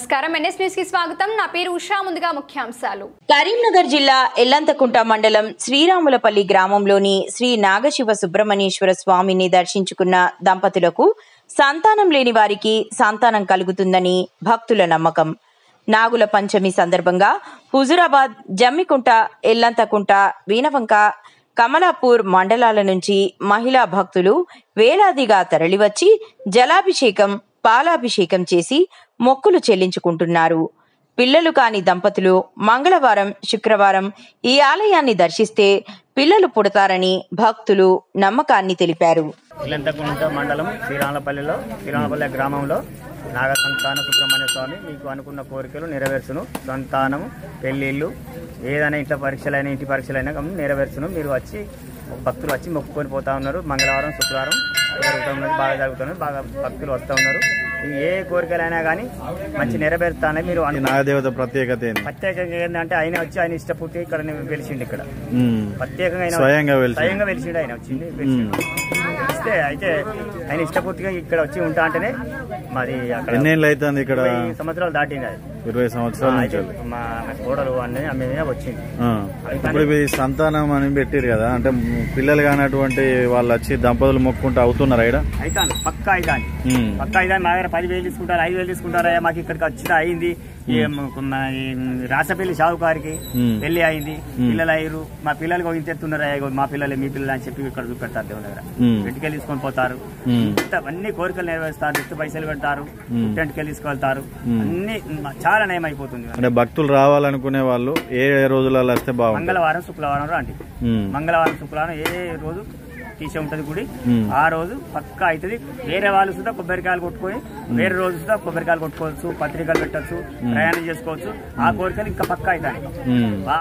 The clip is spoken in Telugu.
నమస్కారం ఎన్ఎస్ న్యూస్ కి స్వాగతం నా పేరు ఉషా ముందుగా ముఖ్యాంశాలు కరీంనగర్ జిల్లా ఎల్లంతకుంట మండలం శ్రీరాములపల్లి గ్రామంలోని శ్రీ నాగశివ సుబ్రహ్మణ్యేశ్వర స్వామిని దర్శించుకున్న దంపతులకు సంతానం లేని వారికి సంతానం కలుగుతుందని భక్తుల నమ్మకం. నాగుల పంచమి సందర్భంగా హుజురాబాద్, జమ్మికుంట, ఎల్లంతకుంట, వీనవంక, కమలాపూర్ మండలాల నుంచి మహిళా భక్తులు వేలాదిగా తరలివచ్చి జలాభిషేకం, పాలాభిషేకం చేసి మొక్కులు చెల్లించుకుంటున్నారు. పిల్లలు కాని దంపతులు మంగళవారం, శుక్రవారం ఈ ఆలయాన్ని దర్శిస్తే పిల్లలు పుడతారని భక్తులు నమ్మకాన్ని తెలిపారు. ఎల్లంతకుంట మండలం శ్రీరాములపల్లి గ్రామంలో నాగ సంతాన సుబ్రహ్మణ్య స్వామి మీకు అనుకున్న కోరికలు నెరవేర్చును. సంతానం, పెళ్లిళ్ళు, ఏదైనా ఇంట్లో పరీక్షలైనా ఇంటి పరీక్షలైనా నెరవేర్చును. మీరు వచ్చి భక్తులు వచ్చి మొక్కుకొని పోతా ఉన్నారు. మంగళవారం, శుక్రవారం జరుగుతూ ఉన్నది, బాగా జరుగుతున్నది, బాగా భక్తులు వస్తూ ఉన్నారు. ఏ కోరికలైనా కానీ మంచి నెరవేరుతానే. మీరు నాగదేవత ప్రత్యేకంగా ఏంటంటే ఆయన వచ్చి ఆయన ఇష్టపూర్తి ఇక్కడ వెలిసిండు. ఇక్కడ ప్రత్యేకంగా స్వయంగా వెలిసిండు. ఆయన వచ్చింది ఇస్తే అయితే ఆయన ఇష్టపూర్తిగా ఇక్కడ వచ్చి ఉంటా అంటేనే మరి ఎన్నేళ్ళు అవుతుంది ఇక్కడ? 20 సంవత్సరాలు దాటింది. అది 20 సంవత్సరాల నుంచి మా కోడలు అన్నీ ఆమె వచ్చింది. ఇప్పుడు ఇది సంతానం అని పెట్టారు కదా, అంటే పిల్లలు కానటువంటి వాళ్ళు వచ్చి దంపతులు మొక్కుంటూ అవుతున్నారు ఇక్కడ? అయితే పక్కా అయితే మా దగ్గర 10,000 తీసుకుంటారు, 5,000 తీసుకుంటారా? మాకు ఇక్కడికి వచ్చిన అయింది. రాసపల్లి షావుకారికి పెళ్లి అయింది, పిల్లలు అయ్యారు. మా పిల్లలకి ఇంత ఎత్తున్నారా, మా పిల్లలే మీ పిల్లలు అని చెప్పి ఇక్కడ చూపెడతారు. దేవుని దగ్గర ఇంటికెళ్ళి తీసుకొని పోతారు. అన్ని కోరికలు నెరవేరుస్తారు. ఎత్తు పైసలు పెడతారు, ఇంటికెళ్ళి తీసుకెళ్తారు. అన్ని చాలా నయం అయిపోతుంది. అంటే భక్తులు రావాలనుకునే వాళ్ళు ఏ రోజులలో వస్తే బాగుంటుంది? మంగళవారం, శుక్రవారం రండి. మంగళవారం, శుక్రవారం ఏ రోజు తీసే ఉంటది గుడి, ఆ రోజు పక్కా అవుతుంది. వేరే వాళ్ళు సుధా కొబ్బరికాయలు కొట్టుకొని వేరే రోజు సుధా కొబ్బరికాయలు కొట్టుకోవచ్చు, పత్రికలు పెట్టచ్చు, ప్రయాణం చేసుకోవచ్చు. ఆ కోరికలు ఇంకా పక్కా అవుతాయి.